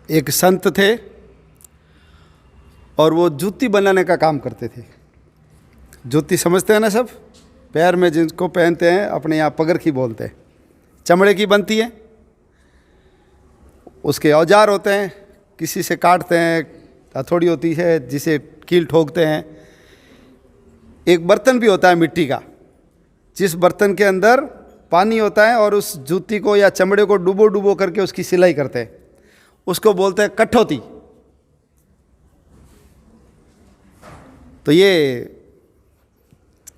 एक संत थे और वो जूती बनाने का काम करते थे। जूती समझते हैं ना सब, पैर में जिनको पहनते हैं, अपने यहाँ पगरखी बोलते हैं, चमड़े की बनती है। उसके औजार होते हैं, किसी से काटते हैं, हथौड़ी होती है जिसे कील ठोकते हैं। एक बर्तन भी होता है मिट्टी का, जिस बर्तन के अंदर पानी होता है और उस जूती को या चमड़े को डुबो डुबो करके उसकी सिलाई करते हैं, उसको बोलते हैं कठौती। तो ये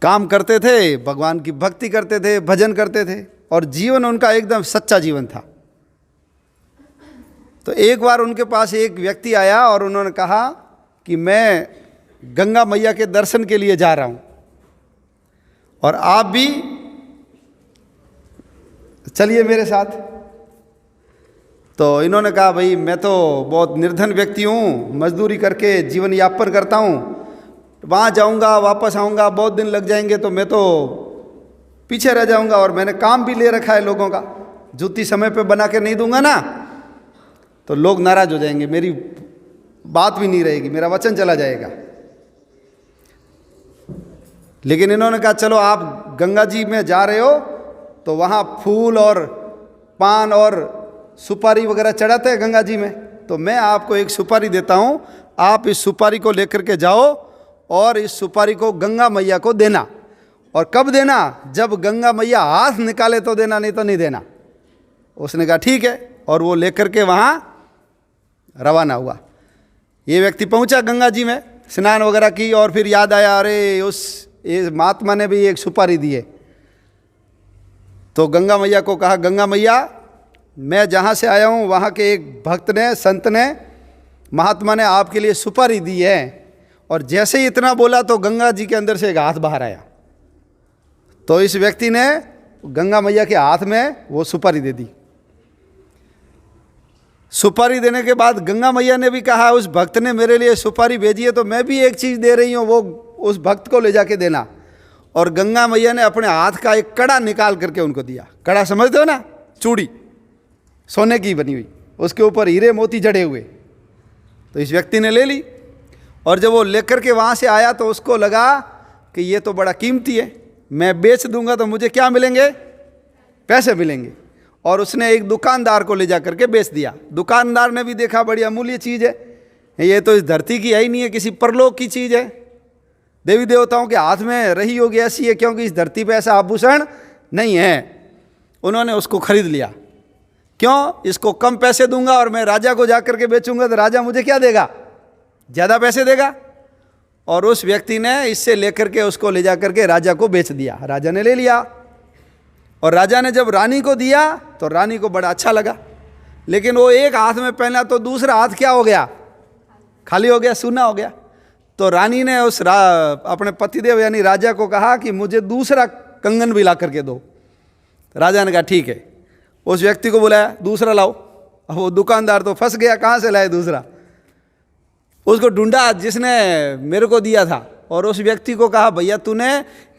काम करते थे, भगवान की भक्ति करते थे, भजन करते थे और जीवन उनका एकदम सच्चा जीवन था। तो एक बार उनके पास एक व्यक्ति आया और उन्होंने कहा कि मैं गंगा मैया के दर्शन के लिए जा रहा हूं और आप भी चलिए मेरे साथ। तो इन्होंने कहा भाई मैं तो बहुत निर्धन व्यक्ति हूँ, मजदूरी करके जीवन यापन करता हूँ, वहाँ जाऊँगा वापस आऊँगा बहुत दिन लग जाएंगे, तो मैं तो पीछे रह जाऊँगा और मैंने काम भी ले रखा है लोगों का, जूती समय पे बना के नहीं दूंगा ना तो लोग नाराज हो जाएंगे, मेरी बात भी नहीं रहेगी, मेरा वचन चला जाएगा। लेकिन इन्होंने कहा चलो आप गंगा जी में जा रहे हो तो वहाँ फूल और पान और सुपारी वगैरह चढ़ाते हैं गंगा जी में, तो मैं आपको एक सुपारी देता हूँ, आप इस सुपारी को लेकर के जाओ और इस सुपारी को गंगा मैया को देना। और कब देना? जब गंगा मैया हाथ निकाले तो देना, नहीं तो नहीं देना। उसने कहा ठीक है, और वो लेकर के वहाँ रवाना हुआ। ये व्यक्ति पहुँचा गंगा जी में, स्नान वगैरह की और फिर याद आया अरे ये महात्मा ने भी एक सुपारी दी है। तो गंगा मैया को कहा गंगा मैया मैं जहाँ से आया हूँ वहाँ के एक भक्त ने, संत ने, महात्मा ने आपके लिए सुपारी दी है। और जैसे ही इतना बोला तो गंगा जी के अंदर से एक हाथ बाहर आया। तो इस व्यक्ति ने गंगा मैया के हाथ में वो सुपारी दे दी। सुपारी देने के बाद गंगा मैया ने भी कहा उस भक्त ने मेरे लिए सुपारी भेजी है तो मैं भी एक चीज़ दे रही हूँ, वो उस भक्त को ले जाके देना। और गंगा मैया ने अपने हाथ का एक कड़ा निकाल करके उनको दिया। कड़ा समझते हो ना, चूड़ी सोने की बनी हुई, उसके ऊपर हीरे मोती जड़े हुए। तो इस व्यक्ति ने ले ली और जब वो लेकर के वहाँ से आया तो उसको लगा कि ये तो बड़ा कीमती है, मैं बेच दूंगा तो मुझे क्या मिलेंगे? पैसे मिलेंगे। और उसने एक दुकानदार को ले जा करके बेच दिया। दुकानदार ने भी देखा बड़ी अमूल्य चीज़ है, ये तो इस धरती की है ही नहीं है, किसी परलोक की चीज़ है, देवी देवताओं के हाथ में रही होगी ऐसी है, क्योंकि इस धरती पे ऐसा आभूषण नहीं है। उन्होंने उसको खरीद लिया। क्यों? इसको कम पैसे दूंगा और मैं राजा को जा करके बेचूंगा तो राजा मुझे क्या देगा? ज़्यादा पैसे देगा। और उस व्यक्ति ने इससे लेकर के उसको ले जा करके राजा को बेच दिया। राजा ने ले लिया और राजा ने जब रानी को दिया तो रानी को बड़ा अच्छा लगा, लेकिन वो एक हाथ में पहना तो दूसरा हाथ क्या हो गया? खाली हो गया, सूना हो गया। तो रानी ने उस अपने पतिदेव यानी राजा को कहा कि मुझे दूसरा कंगन भी ला करके दो। राजा ने कहा ठीक है। उस व्यक्ति को बुलाया, दूसरा लाओ। अब वो दुकानदार तो फंस गया, कहाँ से लाए दूसरा? उसको ढूंढा जिसने मेरे को दिया था और उस व्यक्ति को कहा भैया तूने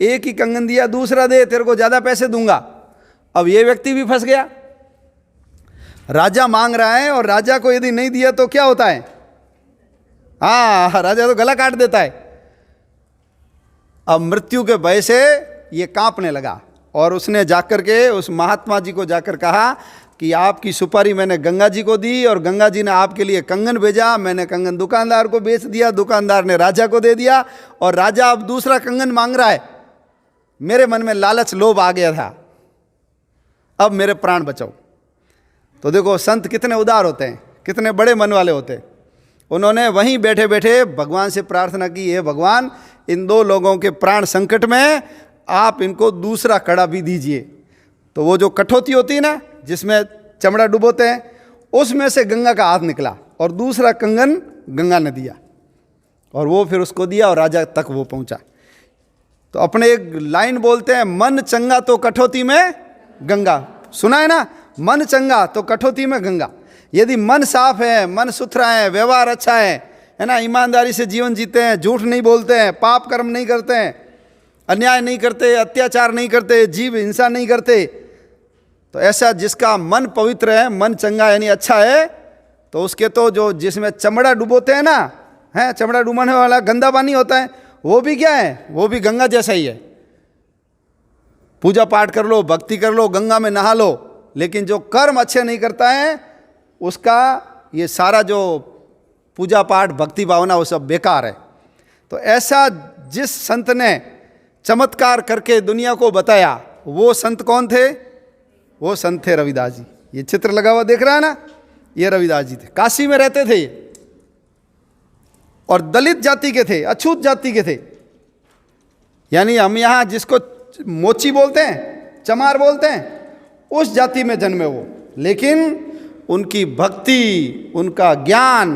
एक ही कंगन दिया, दूसरा दे, तेरे को ज़्यादा पैसे दूंगा। अब ये व्यक्ति भी फंस गया। राजा मांग रहा है और राजा को यदि नहीं दिया तो क्या होता है? हाँ, राजा तो गला काट देता है। अब मृत्यु के भय से ये कांपने लगा और उसने जाकर के उस महात्मा जी को जाकर कहा कि आपकी सुपारी मैंने गंगा जी को दी और गंगा जी ने आपके लिए कंगन भेजा, मैंने कंगन दुकानदार को बेच दिया, दुकानदार ने राजा को दे दिया और राजा अब दूसरा कंगन मांग रहा है। मेरे मन में लालच लोभ आ गया था, अब मेरे प्राण बचाओ। तो देखो संत कितने उदार होते हैं, कितने बड़े मन वाले होते हैं। उन्होंने वहीं बैठे बैठे भगवान से प्रार्थना की, हे भगवान इन दो लोगों के प्राण संकट में आप इनको दूसरा कड़ा भी दीजिए। तो वो जो कठौती होती है ना जिसमें चमड़ा डुबोते हैं, उसमें से गंगा का हाथ निकला और दूसरा कंगन गंगा ने दिया और वो फिर उसको दिया और राजा तक वो पहुंचा। तो अपने एक लाइन बोलते हैं, मन चंगा तो कठौती में गंगा। सुना है ना, मन चंगा तो कठौती में गंगा। यदि मन साफ है, मन सुथरा है, व्यवहार अच्छा है ना, ईमानदारी से जीवन जीते हैं, झूठ नहीं बोलते हैं, पाप कर्म नहीं करते हैं, अन्याय नहीं करते, अत्याचार नहीं करते, जीव हिंसा नहीं करते, तो ऐसा जिसका मन पवित्र है, मन चंगा यानी अच्छा है, तो उसके तो जो जिसमें चमड़ा डुबोते हैं ना, है चमड़ा डुबाने वाला गंदा पानी होता है, वो भी क्या है, वो भी गंगा जैसा ही है। पूजा पाठ कर लो, भक्ति कर लो, गंगा में नहा लो, लेकिन जो कर्म अच्छे नहीं करता है उसका ये सारा जो पूजा पाठ भक्ति भावना वो सब बेकार है। तो ऐसा जिस संत ने चमत्कार करके दुनिया को बताया, वो संत कौन थे? वो संत थे रविदास जी। ये चित्र लगा हुआ देख रहा है ना, ये रविदास जी थे। काशी में रहते थे ये, और दलित जाति के थे, अछूत जाति के थे। यानी हम यहाँ जिसको मोची बोलते हैं, चमार बोलते हैं, उस जाति में जन्मे वो। लेकिन उनकी भक्ति, उनका ज्ञान,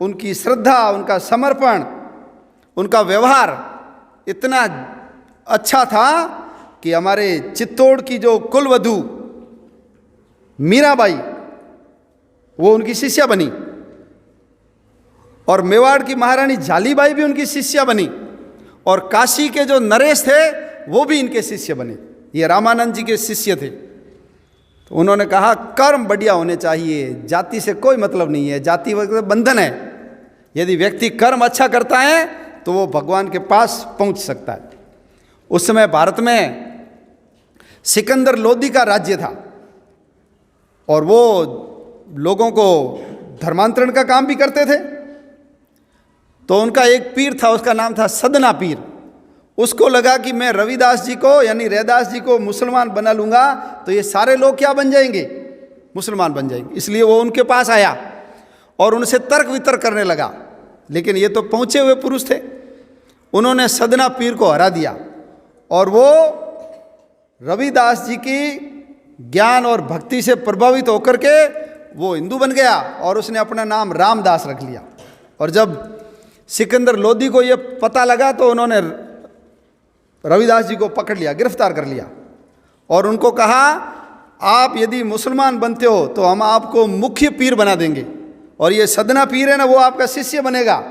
उनकी श्रद्धा, उनका समर्पण, उनका व्यवहार इतना अच्छा था कि हमारे चित्तौड़ की जो कुलवधू मीराबाई, वो उनकी शिष्या बनी, और मेवाड़ की महारानी झालीबाई भी उनकी शिष्या बनी, और काशी के जो नरेश थे वो भी इनके शिष्य बने। ये रामानंद जी के शिष्य थे। तो उन्होंने कहा कर्म बढ़िया होने चाहिए, जाति से कोई मतलब नहीं है, जाति बंधन है। यदि व्यक्ति कर्म अच्छा करता है तो वो भगवान के पास पहुंच सकता है। उस समय भारत में सिकंदर लोदी का राज्य था, और वो लोगों को धर्मांतरण का काम भी करते थे। तो उनका एक पीर था, उसका नाम था सदना पीर। उसको लगा कि मैं रविदास जी को यानी रैदास जी को मुसलमान बना लूँगा तो ये सारे लोग क्या बन जाएंगे? मुसलमान बन जाएंगे। इसलिए वो उनके पास आया और उनसे तर्क वितर्क करने लगा। लेकिन ये तो पहुँचे हुए पुरुष थे, उन्होंने सदना पीर को हरा दिया, और वो रविदास जी की ज्ञान और भक्ति से प्रभावित होकर के वो हिंदू बन गया, और उसने अपना नाम रामदास रख लिया। और जब सिकंदर लोदी को ये पता लगा तो उन्होंने रविदास जी को पकड़ लिया, गिरफ्तार कर लिया, और उनको कहा आप यदि मुसलमान बनते हो तो हम आपको मुख्य पीर बना देंगे, और ये सदना पीर है ना, वो आपका शिष्य बनेगा।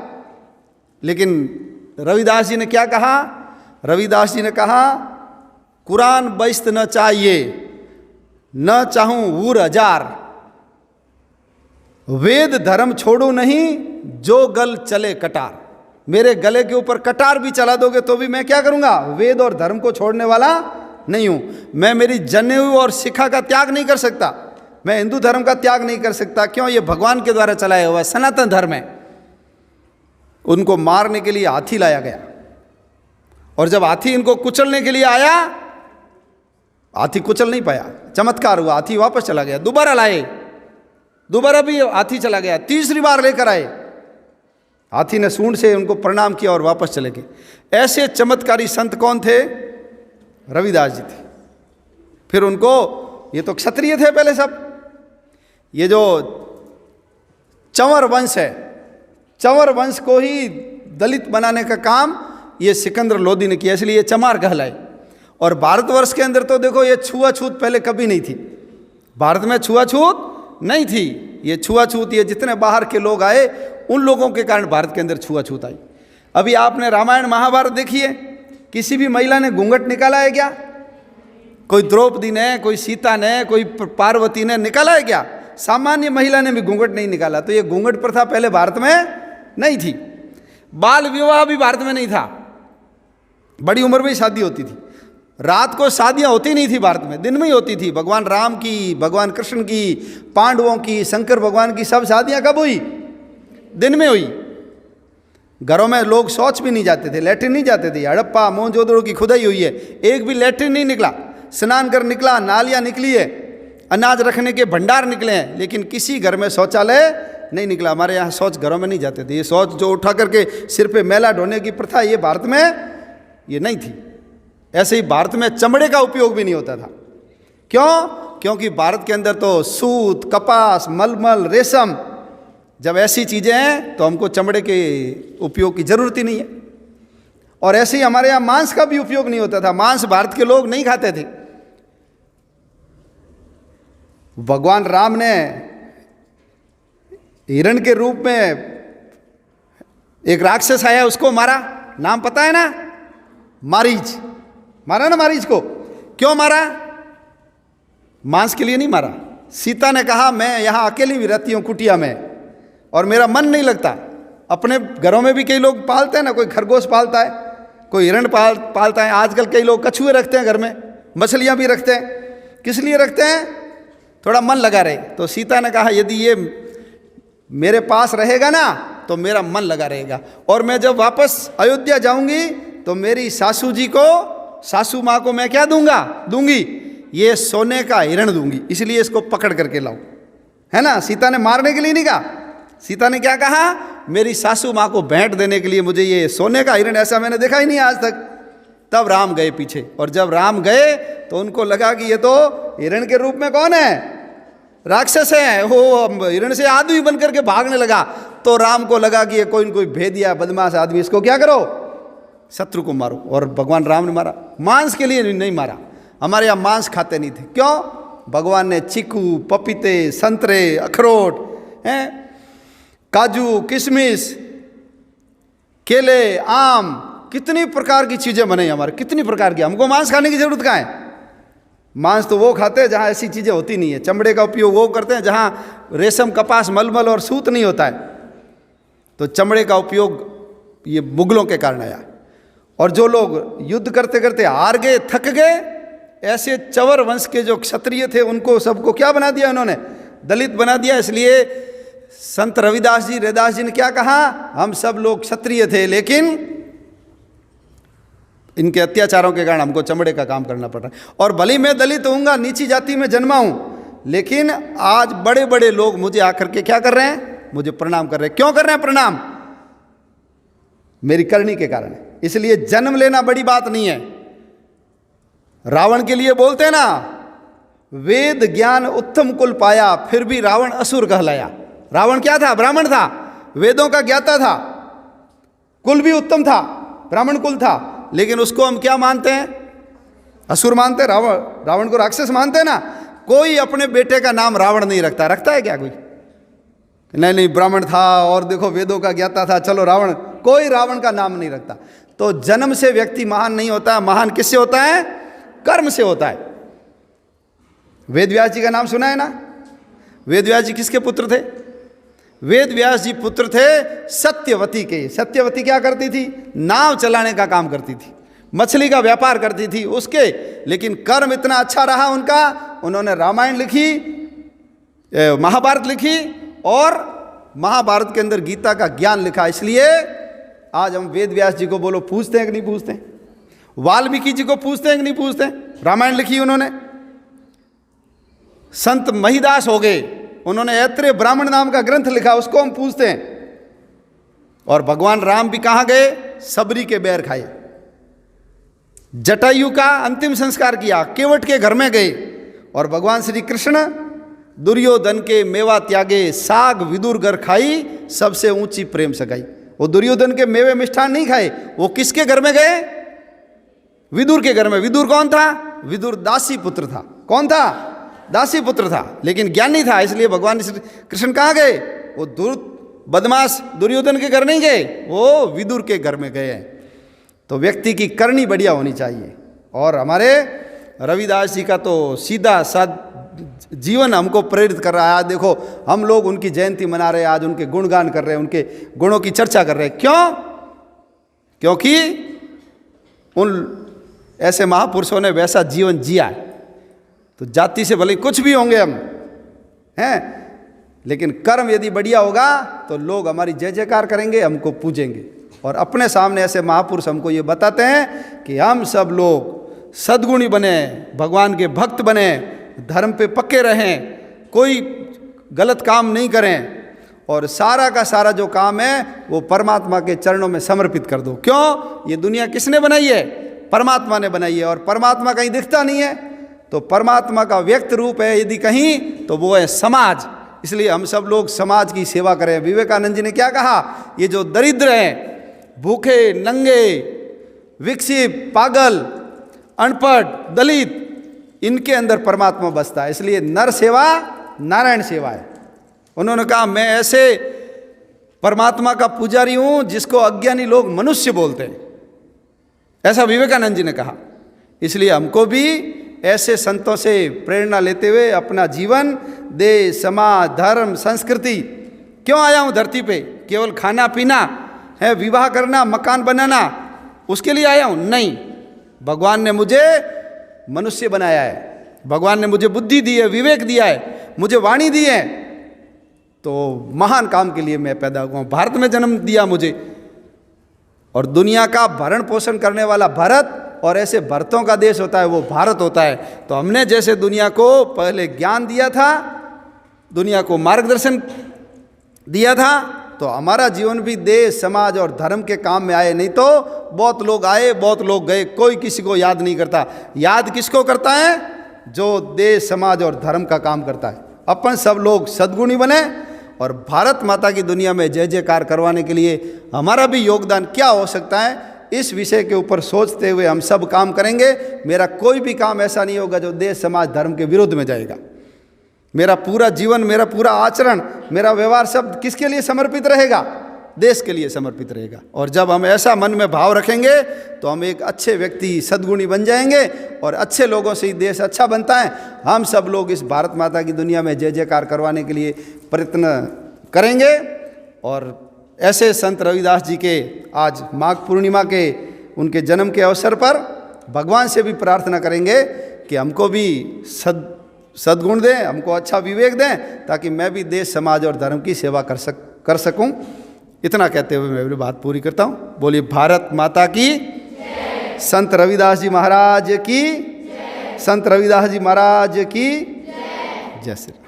लेकिन रविदास जी ने क्या कहा? रविदास जी ने कहा कुरान बैस्त न चाहिए, न चाहूं वूर हजार, वेद धर्म छोड़ू नहीं, जो गल चले कटार। मेरे गले के ऊपर कटार भी चला दोगे तो भी मैं क्या करूंगा? वेद और धर्म को छोड़ने वाला नहीं हूं। मैं मेरी जनेऊ और शिखा का त्याग नहीं कर सकता, मैं हिंदू धर्म का त्याग नहीं कर सकता। क्यों? ये भगवान के द्वारा चलाया हुआ सनातन धर्म है। उनको मारने के लिए हाथी लाया गया, और जब हाथी इनको कुचलने के लिए आया, हाथी कुचल नहीं पाया, चमत्कार हुआ, हाथी वापस चला गया। दोबारा लाए, दोबारा भी हाथी चला गया, तीसरी बार लेकर आए, हाथी ने सूंड से उनको प्रणाम किया और वापस चले गए। ऐसे चमत्कारी संत कौन थे? रविदास जी थे। फिर उनको, ये तो क्षत्रिय थे पहले सब, ये जो चंवर वंश है, चंवर वंश को ही दलित बनाने का काम ये सिकंदर लोदी ने किया, इसलिए ये चमार कहलाए। और भारतवर्ष के अंदर तो देखो ये छुआछूत पहले कभी नहीं थी, भारत में छुआछूत नहीं थी। ये छुआछूत, ये जितने बाहर के लोग आए उन लोगों के कारण भारत के अंदर छुआछूत आई। अभी आपने रामायण महाभारत देखिए, किसी भी महिला ने घूंघट निकाला है क्या? कोई द्रौपदी ने, कोई सीता ने, कोई पार्वती ने निकाला है क्या? सामान्य महिला ने भी घूंघट नहीं निकाला। तो ये घूंघट प्रथा पहले भारत में नहीं थी। बाल विवाह भी भारत में नहीं था, बड़ी उम्र में ही शादी होती थी। रात को शादियां होती नहीं थी भारत में, दिन में ही होती थी। भगवान राम की, भगवान कृष्ण की, पांडवों की, शंकर भगवान की सब शादियां कब हुई? दिन में हुई। घरों में लोग शौच भी नहीं जाते थे, लैट्रिन नहीं जाते थे। हड़प्पा मोहनजोदड़ो की खुदाई हुई है, एक भी लैट्रिन नहीं निकला। स्नान कर निकला, नालियाँ निकली है, अनाज रखने के भंडार निकले हैं, लेकिन किसी घर में शौचालय नहीं निकला। हमारे यहाँ शौच घरों में नहीं जाते थे। ये शौच जो उठा करके सिर पे मैला ढोने की प्रथा, ये भारत में ये नहीं थी। ऐसे ही भारत में चमड़े का उपयोग भी नहीं होता था। क्यों? क्योंकि भारत के अंदर तो सूत, कपास, मलमल, रेशम, जब ऐसी चीज़ें हैं तो हमको चमड़े के उपयोग की ज़रूरत ही नहीं है। और ऐसे ही हमारे यहाँ मांस का भी उपयोग नहीं होता था। मांस भारत के लोग नहीं खाते थे। भगवान राम ने हिरण के रूप में एक राक्षस आया, उसको मारा। नाम पता है ना? मारीच। मारा ना मारीच को? क्यों मारा? मांस के लिए नहीं मारा। सीता ने कहा मैं यहाँ अकेली भी रहती हूँ कुटिया में, और मेरा मन नहीं लगता। अपने घरों में भी कई लोग पालते हैं ना, कोई खरगोश पालता है, कोई हिरण पालता है, आजकल कई लोग कछुए रखते हैं घर में, मछलियाँ भी रखते हैं। किस लिए रखते हैं? थोड़ा मन लगा रहे। तो सीता ने कहा यदि ये मेरे पास रहेगा ना तो मेरा मन लगा रहेगा, और मैं जब वापस अयोध्या जाऊंगी तो मेरी सासू जी को, सासू माँ को मैं क्या दूंगी, ये सोने का हिरण दूंगी, इसलिए इसको पकड़ करके लाओ। है ना, सीता ने मारने के लिए नहीं कहा। सीता ने क्या कहा? मेरी सासू माँ को भेंट देने के लिए मुझे ये सोने का हिरण, ऐसा मैंने देखा ही नहीं आज तक। तब राम गए पीछे, और जब राम गए तो उनको लगा कि ये तो हिरण के रूप में कौन है, राक्षस है। वो हिरण से आदमी बन करके भागने लगा। तो राम को लगा कि ये कोई न कोई भेदिया बदमाश आदमी, इसको क्या करो, शत्रु को मारो। और भगवान राम ने मारा, मांस के लिए नहीं मारा। हमारे यहाँ मांस खाते नहीं थे, क्यों? भगवान ने चीकू, पपीते, संतरे, अखरोट, हैं, काजू, किशमिश, केले, आम, कितनी प्रकार की चीज़ें बनाई हमारे, कितनी प्रकार की। हमको मांस खाने की जरूरत कहाँ है? मांस तो वो खाते हैं जहाँ ऐसी चीज़ें होती नहीं है। चमड़े का उपयोग वो करते हैं जहाँ रेशम, कपास, मलमल और सूत नहीं होता है। तो चमड़े का उपयोग ये मुगलों के कारण आया। और जो लोग युद्ध करते करते हार गए, थक गए, ऐसे चवर वंश के जो क्षत्रिय थे उनको सबको क्या बना दिया उन्होंने? दलित बना दिया। इसलिए संत रविदास जी ने क्या कहा? हम सब लोग क्षत्रिय थे, लेकिन इनके अत्याचारों के कारण हमको चमड़े का काम करना पड़ रहा है। और भले ही मैं दलित होऊंगा, नीची जाति में जन्मा हूं, लेकिन आज बड़े बड़े लोग मुझे आकर के क्या कर रहे हैं? मुझे प्रणाम कर रहे हैं। क्यों कर रहे हैं प्रणाम? मेरी करनी के कारण। इसलिए जन्म लेना बड़ी बात नहीं है। रावण के लिए बोलते हैं ना, वेद ज्ञान उत्तम कुल पाया, फिर भी रावण असुर कहलाया। रावण क्या था? ब्राह्मण था, वेदों का ज्ञाता था, कुल भी उत्तम था, ब्राह्मण कुल था, लेकिन उसको हम क्या मानते हैं? असुर मानते हैं। रावण को राक्षस मानते हैं ना। कोई अपने बेटे का नाम रावण नहीं रखता। रखता है क्या कोई? नहीं, ब्राह्मण था और देखो वेदों का ज्ञाता था, चलो रावण। कोई रावण का नाम नहीं रखता। तो जन्म से व्यक्ति महान नहीं होता। महान किससे होता है? कर्म से होता है। वेद व्यास जी का नाम सुना है ना? वेद व्यास जी किसके पुत्र थे? वेद व्यास जी पुत्र थे सत्यवती के। सत्यवती क्या करती थी? नाव चलाने का काम करती थी, मछली का व्यापार करती थी उसके। लेकिन कर्म इतना अच्छा रहा उनका, उन्होंने रामायण लिखी, महाभारत लिखी, और महाभारत के अंदर गीता का ज्ञान लिखा। इसलिए आज हम वेद व्यास जी को बोलो पूछते हैं कि नहीं पूछते हैं? वाल्मीकि जी को पूछते हैं कि नहीं पूछते हैं? रामायण लिखी उन्होंने। संत महिदास हो गए, उन्होंने ऐत्रेय ब्राह्मण नाम का ग्रंथ लिखा, उसको हम पूछते हैं। और भगवान राम भी कहाँ गए? सबरी के बैर खाए। जटायु का अंतिम संस्कार किया, केवट के घर में गए। और भगवान श्री कृष्ण दुर्योधन के मेवा त्यागे, साग विदुर घर खाई, सबसे ऊंची प्रेम सगाई। वो दुर्योधन के मेवे मिष्ठान नहीं खाए, वो किसके घर में गए? विदुर के घर में। विदुर कौन था? विदुर दासी पुत्र था। कौन था? दासी पुत्र था, लेकिन ज्ञानी था। इसलिए भगवान श्री कृष्ण कहाँ गए? वो बदमाश दुर्योधन के घर नहीं गए, वो विदुर के घर में गए। तो व्यक्ति की करनी बढ़िया होनी चाहिए। और हमारे रविदास जी का तो सीधा साधा जीवन हमको प्रेरित कर रहा है। आज देखो हम लोग उनकी जयंती मना रहे हैं, आज उनके गुणगान कर रहे हैं, उनके गुणों की चर्चा कर रहे हैं। क्यों? क्योंकि उन ऐसे महापुरुषों ने वैसा जीवन जिया है। तो जाति से भले कुछ भी होंगे हम हैं, लेकिन कर्म यदि बढ़िया होगा तो लोग हमारी जय जयकार करेंगे, हमको पूजेंगे। और अपने सामने ऐसे महापुरुष हमको ये बताते हैं कि हम सब लोग सद्गुणी बने, भगवान के भक्त बने, धर्म पे पक्के रहें, कोई गलत काम नहीं करें, और सारा का सारा जो काम है वो परमात्मा के चरणों में समर्पित कर दो। क्यों? ये दुनिया किसने बनाई है? परमात्मा ने बनाई है। और परमात्मा कहीं दिखता नहीं है, तो परमात्मा का व्यक्त रूप है यदि कहीं, तो वो है समाज। इसलिए हम सब लोग समाज की सेवा करें। विवेकानंद जी ने क्या कहा? ये जो दरिद्र हैं, भूखे, नंगे, विक्षिप्त, पागल, अनपढ़, दलित, इनके अंदर परमात्मा बसता है। इसलिए नर सेवा नारायण सेवा है। उन्होंने कहा मैं ऐसे परमात्मा का पुजारी हूं जिसको अज्ञानी लोग मनुष्य बोलते हैं, ऐसा विवेकानंद जी ने कहा। इसलिए हमको भी ऐसे संतों से प्रेरणा लेते हुए अपना जीवन देश, समाज, धर्म, संस्कृति क्यों आया हूँ धरती पे? केवल खाना पीना है, विवाह करना, मकान बनाना, उसके लिए आया हूँ? नहीं, भगवान ने मुझे मनुष्य बनाया है, भगवान ने मुझे बुद्धि दी है, विवेक दिया है, मुझे वाणी दी है, तो महान काम के लिए मैं पैदा हुआ हूँ। भारत में जन्म दिया मुझे, और दुनिया का भरण पोषण करने वाला भारत, और ऐसे भरतों का देश होता है वो भारत होता है। तो हमने जैसे दुनिया को पहले ज्ञान दिया था, दुनिया को मार्गदर्शन दिया था, तो हमारा जीवन भी देश, समाज और धर्म के काम में आए। नहीं तो बहुत लोग आए, बहुत लोग गए, कोई किसी को याद नहीं करता। याद किसको करता है? जो देश, समाज और धर्म का काम करता है। अपन सब लोग सद्गुणी बने और भारत माता की दुनिया में जय जयकार करवाने के लिए हमारा भी योगदान क्या हो सकता है, इस विषय के ऊपर सोचते हुए हम सब काम करेंगे। मेरा कोई भी काम ऐसा नहीं होगा जो देश, समाज, धर्म के विरुद्ध में जाएगा। मेरा पूरा जीवन, मेरा पूरा आचरण, मेरा व्यवहार सब किसके लिए समर्पित रहेगा? देश के लिए समर्पित रहेगा। और जब हम ऐसा मन में भाव रखेंगे तो हम एक अच्छे व्यक्ति, सद्गुणी बन जाएंगे, और अच्छे लोगों से ही देश अच्छा बनता है। हम सब लोग इस भारत माता की दुनिया में जय जयकार करवाने के लिए प्रयत्न करेंगे। और ऐसे संत रविदास जी के आज माघ पूर्णिमा के उनके जन्म के अवसर पर भगवान से भी प्रार्थना करेंगे कि हमको भी सद्गुण दें, हमको अच्छा विवेक दें, ताकि मैं भी देश, समाज और धर्म की सेवा कर सकूं। इतना कहते हुए मैं अपनी बात पूरी करता हूँ। बोलिए भारत माता की, संत रविदास जी महाराज की, संत रविदास जी महाराज की जय श्री राम।